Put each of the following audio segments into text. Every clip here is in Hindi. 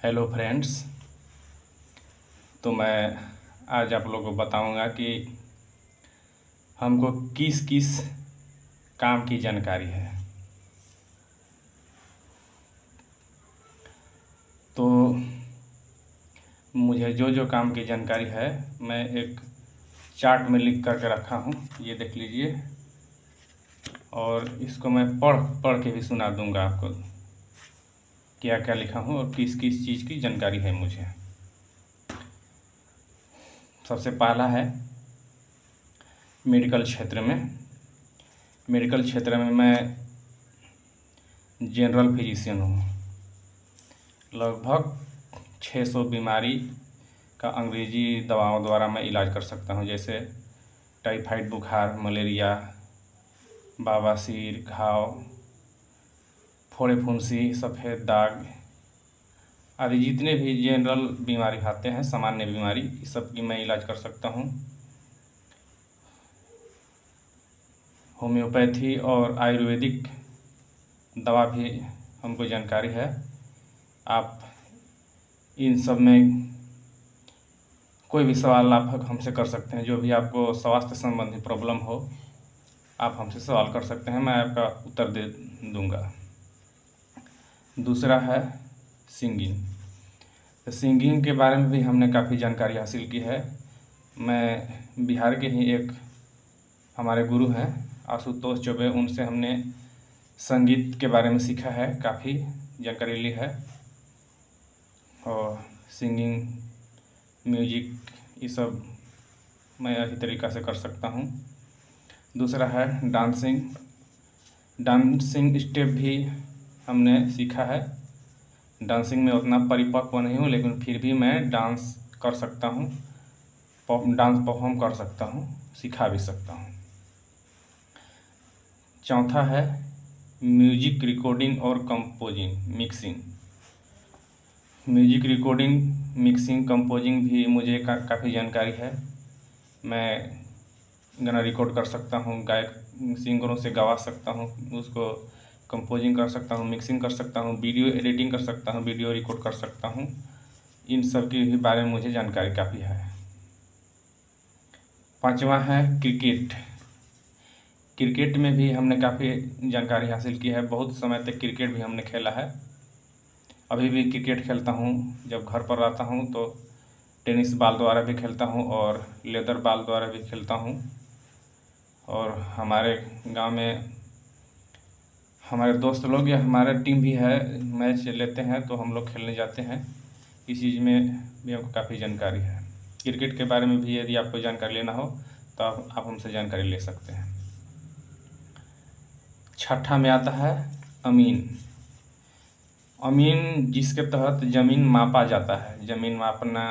Hello friends. तो मैं आज आप लोगों को बताऊंगा कि हमको किस किस काम की जानकारी है। तो मुझे जो जो काम की जानकारी है मैं एक चार्ट में लिख करके रखा हूँ, ये देख लीजिए। और इसको मैं पढ़ पढ़ के भी सुना दूंगा आपको क्या क्या लिखा हूँ और किस किस चीज़ की जानकारी है मुझे। सबसे पहला है मेडिकल क्षेत्र में। मेडिकल क्षेत्र में मैं जनरल फिजिशियन हूँ। लगभग 600 बीमारी का अंग्रेजी दवाओं द्वारा मैं इलाज कर सकता हूँ, जैसे टाइफाइड बुखार, मलेरिया, बवासीर, घाव, फोड़े फुंसी, सफ़ेद दाग आदि जितने भी जनरल बीमारी आते हैं, सामान्य बीमारी, इस सब की मैं इलाज कर सकता हूँ। होम्योपैथी और आयुर्वेदिक दवा भी हमको जानकारी है। आप इन सब में कोई भी सवाल आप हमसे कर सकते हैं। जो भी आपको स्वास्थ्य संबंधी प्रॉब्लम हो, आप हमसे सवाल कर सकते हैं, मैं आपका उत्तर दे दूंगा। दूसरा है सिंगिंग। तो सिंगिंग के बारे में भी हमने काफ़ी जानकारी हासिल की है। मैं बिहार के ही एक हमारे गुरु हैं आशुतोष चौबे, उनसे हमने संगीत के बारे में सीखा है, काफ़ी जानकारी ली है। और सिंगिंग, म्यूजिक, ये सब मैं अच्छी तरीक़ा से कर सकता हूँ। दूसरा है डांसिंग। डांसिंग स्टेप भी हमने सीखा है। डांसिंग में उतना परिपक्व नहीं हूँ, लेकिन फिर भी मैं डांस कर सकता हूँ, डांस परफॉर्म कर सकता हूँ, सिखा भी सकता हूँ। चौथा है म्यूजिक रिकॉर्डिंग और composing, mixing. Music recording, mixing, composing भी मुझे काफ़ी जानकारी है। मैं गाना रिकॉर्ड कर सकता हूँ, गायक सिंगरों से गवा सकता हूँ, उसको कंपोजिंग कर सकता हूँ, मिक्सिंग कर सकता हूँ, वीडियो एडिटिंग कर सकता हूँ, वीडियो रिकॉर्ड कर सकता हूँ। इन सब के भी बारे में मुझे जानकारी काफ़ी है। पांचवा है क्रिकेट। क्रिकेट में भी हमने काफ़ी जानकारी हासिल की है। बहुत समय तक क्रिकेट भी हमने खेला है। अभी भी क्रिकेट खेलता हूँ। जब घर पर रहता हूँ तो टेनिस बॉल द्वारा भी खेलता हूँ और लेदर बॉल द्वारा भी खेलता हूँ। और हमारे गांव में हमारे दोस्त लोग या हमारा टीम भी है, मैच लेते हैं तो हम लोग खेलने जाते हैं। इस चीज़ में भी हमको काफ़ी जानकारी है। क्रिकेट के बारे में भी यदि आपको जानकारी लेना हो तो आप हमसे जानकारी ले सकते हैं। छठा में आता है अमीन। अमीन जिसके तहत ज़मीन मापा जाता है, ज़मीन मापना,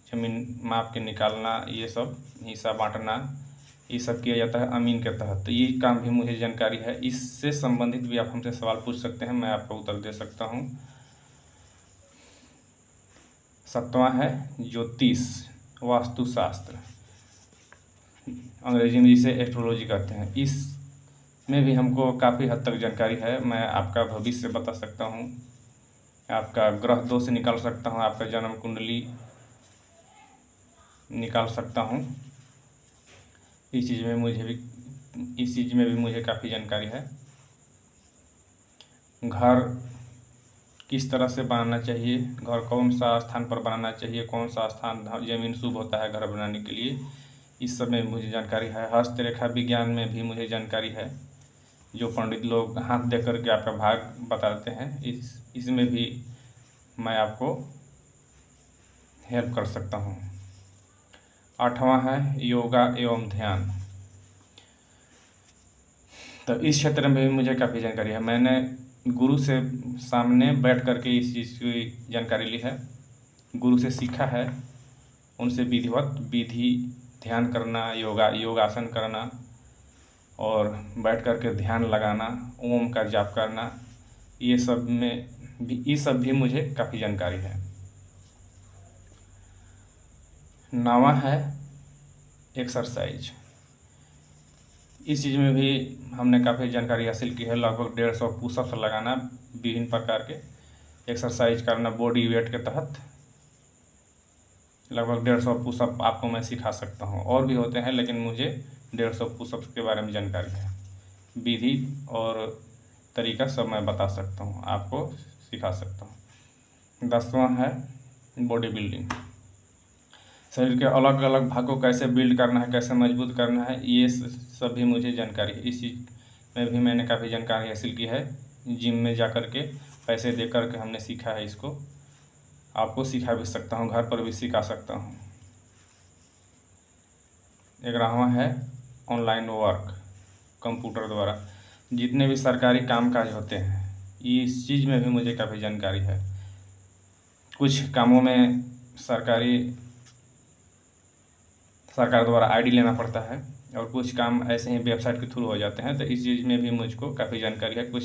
ज़मीन माप के निकालना, ये सब हिस्सा बांटना, ये सब किया जाता है अमीन के तहत। तो ये काम भी मुझे जानकारी है। इससे संबंधित भी आप हमसे सवाल पूछ सकते हैं, मैं आपको उत्तर दे सकता हूँ। सातवां है ज्योतिष, वास्तुशास्त्र, अंग्रेजी में जिसे एस्ट्रोलॉजी कहते हैं। इस में भी हमको काफ़ी हद तक जानकारी है। मैं आपका भविष्य बता सकता हूँ, आपका ग्रह दोष निकाल सकता हूँ, आपका जन्म कुंडली निकाल सकता हूँ। इस चीज़ में भी मुझे काफ़ी जानकारी है। घर किस तरह से बनाना चाहिए, घर कौन सा स्थान पर बनाना चाहिए, कौन सा स्थान ज़मीन शुभ होता है घर बनाने के लिए, इस सब में मुझे जानकारी है। हस्तरेखा विज्ञान में भी मुझे जानकारी है, जो पंडित लोग हाथ दे करके आपका भाग बताते हैं। इसमें भी मैं आपको हेल्प कर सकता हूँ। आठवां है योगा एवं ध्यान। तो इस क्षेत्र में भी मुझे काफ़ी जानकारी है। मैंने गुरु से सामने बैठ करके इस चीज़ की जानकारी ली है, गुरु से सीखा है। उनसे विधि ध्यान करना, योगासन करना और बैठ करके ध्यान लगाना, ओम का जाप करना, ये सब भी मुझे काफ़ी जानकारी है। नौवां है एक्सरसाइज। इस चीज़ में भी हमने काफ़ी जानकारी हासिल की है। लगभग 150 पुशअप्स लगाना, विभिन्न प्रकार के एक्सरसाइज करना बॉडी वेट के तहत लगभग 150 पुशअप आपको मैं सिखा सकता हूँ। और भी होते हैं लेकिन मुझे 150 पुशअप्स के बारे में जानकारी है। विधि और तरीका सब मैं बता सकता हूँ, आपको सिखा सकता हूँ। 10वां है बॉडी बिल्डिंग। शरीर के अलग अलग भाग को कैसे बिल्ड करना है, कैसे मजबूत करना है, ये सभी मुझे जानकारी है। इस चीज़ में भी मैंने काफ़ी जानकारी हासिल की है। जिम में जा कर के पैसे दे कर के हमने सीखा है इसको। आपको सिखा भी सकता हूँ, घर पर भी सिखा सकता हूँ। 11वां है ऑनलाइन वर्क, कंप्यूटर द्वारा जितने भी सरकारी कामकाज होते हैं, इस चीज़ में भी मुझे काफ़ी जानकारी है। कुछ कामों में सरकार द्वारा आईडी लेना पड़ता है और कुछ काम ऐसे ही वेबसाइट के थ्रू हो जाते हैं, तो इस चीज़ में भी मुझको काफ़ी जानकारी है। कुछ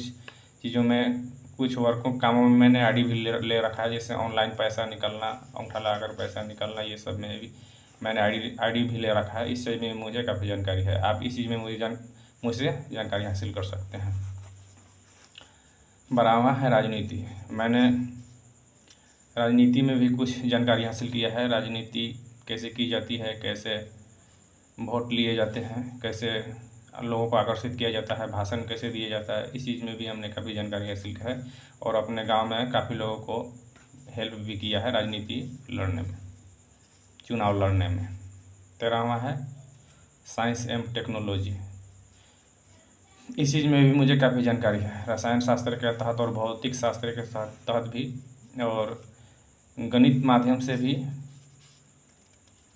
चीज़ों में, कुछ कामों में मैंने आईडी भी ले रखा है, जैसे ऑनलाइन पैसा निकलना, अंगूठा लगाकर पैसा निकलना, ये सब में भी मैंने आईडी भी ले रखा है। इस चीज़ में मुझे काफ़ी जानकारी है। आप इस चीज़ में मुझसे जानकारी हासिल कर सकते हैं। 12वां है राजनीति। मैंने राजनीति में भी कुछ जानकारी हासिल किया है। राजनीति कैसे की जाती है, कैसे वोट लिए जाते हैं, कैसे लोगों को आकर्षित किया जाता है, भाषण कैसे दिया जाता है, इस चीज़ में भी हमने काफ़ी जानकारी हासिल की है। और अपने गांव में काफ़ी लोगों को हेल्प भी किया है राजनीति लड़ने में, चुनाव लड़ने में। 13वां है साइंस एवं टेक्नोलॉजी। इस चीज़ में भी मुझे काफ़ी जानकारी है। रसायन शास्त्र के तहत और भौतिक शास्त्र के तहत भी, और गणित माध्यम से भी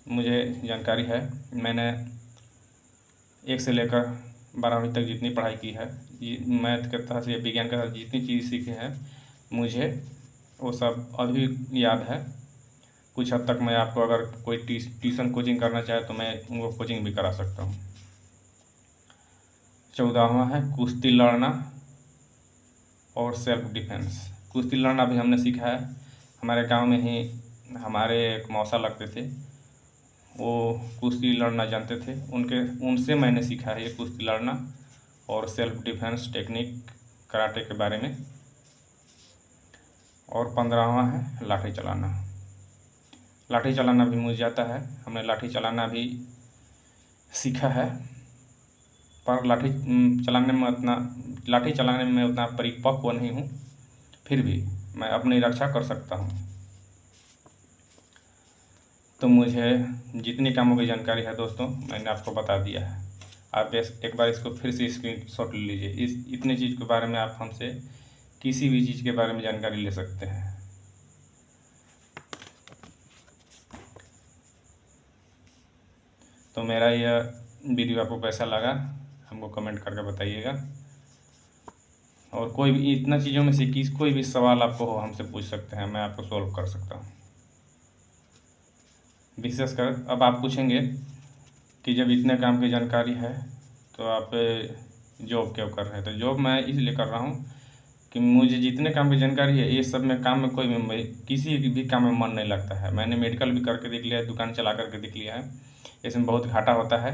मुझे जानकारी है। मैंने 1 से लेकर 12वीं तक जितनी पढ़ाई की है, मैथ के तहत या विज्ञान के तहत जितनी चीज़ सीखी है, मुझे वो सब अभी याद है। कुछ हद तक मैं आपको अगर कोई ट्यूशन कोचिंग करना चाहे तो मैं उनको कोचिंग भी करा सकता हूँ। 14वां है कुश्ती लड़ना और सेल्फ डिफेंस। कुश्ती लड़ना भी हमने सीखा है। हमारे गांव में ही हमारे एक मौसा लगते थे, वो कुश्ती लड़ना जानते थे, उनसे मैंने सीखा है ये कुश्ती लड़ना और सेल्फ डिफेंस टेक्निक कराटे के बारे में। और 15वां है लाठी चलाना। लाठी चलाना भी मुझे आता है। हमने लाठी चलाना भी सीखा है, पर लाठी चलाने में उतना परिपक्व नहीं हूँ, फिर भी मैं अपनी रक्षा कर सकता हूँ। तो मुझे जितनी कामों की जानकारी है दोस्तों, मैंने आपको बता दिया है। आप एक बार इसको फिर से स्क्रीनशॉट ले लीजिए। इतने चीज़ के बारे में आप हमसे किसी भी चीज़ के बारे में जानकारी ले सकते हैं। तो मेरा यह वीडियो आपको कैसा लगा हमको कमेंट करके बताइएगा। और कोई भी इतना चीज़ों में से कोई भी सवाल आपको हो हमसे पूछ सकते हैं, मैं आपको सॉल्व कर सकता हूँ। विशेषकर अब आप पूछेंगे कि जब इतने काम की जानकारी है तो आप जॉब क्यों कर रहे हैं। तो जॉब मैं इसलिए कर रहा हूँ कि मुझे जितने काम की जानकारी है, ये सब में काम में किसी भी काम में मन नहीं लगता है। मैंने मेडिकल भी करके देख लिया है, दुकान चला करके देख लिया है, इसमें बहुत घाटा होता है,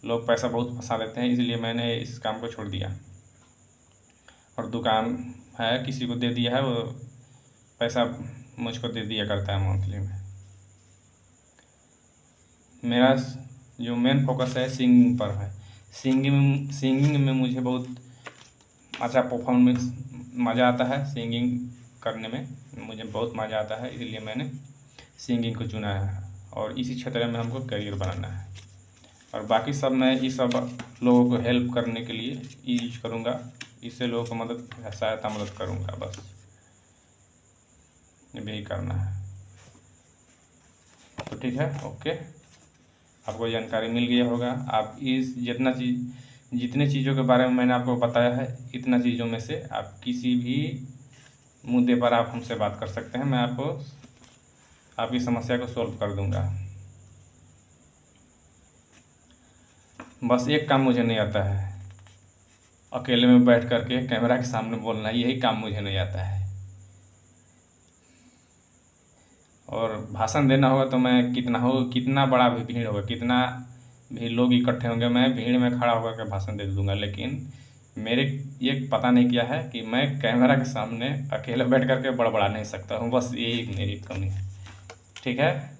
लोग पैसा बहुत फंसा देते हैं, इसलिए मैंने इस काम को छोड़ दिया। और दुकान है, किसी को दे दिया है, वो पैसा मुझको दे दिया करता है मंथली में। मेरा जो मेन फोकस है सिंगिंग पर है। सिंगिंग में मुझे बहुत अच्छा परफॉर्मेंस मज़ा आता है। सिंगिंग करने में मुझे बहुत मज़ा आता है, इसलिए मैंने सिंगिंग को चुना है और इसी क्षेत्र में हमको करियर बनाना है। और बाकी सब मैं ये सब लोगों को हेल्प करने के लिए यूज करूँगा, इससे लोगों को मदद करूँगा, बस यही करना है। तो ठीक है, ओके, आपको जानकारी मिल गया होगा। आप जितने चीज़ों के बारे में मैंने आपको बताया है, इतना चीज़ों में से आप किसी भी मुद्दे पर आप हमसे बात कर सकते हैं, मैं आपकी समस्या को सॉल्व कर दूंगा। बस एक काम मुझे नहीं आता है, अकेले में बैठ करके कैमरा के सामने बोलना, यही काम मुझे नहीं आता है। और भाषण देना होगा तो मैं कितना बड़ा भी भीड़ होगा, कितना भी लोग इकट्ठे होंगे, मैं भीड़ में खड़ा होकर के भाषण दे दूंगा, लेकिन मेरे ये पता नहीं किया है कि मैं कैमरा के सामने अकेले बैठ कर के बड़बड़ा नहीं सकता हूँ, बस यही मेरी कमी है। ठीक है।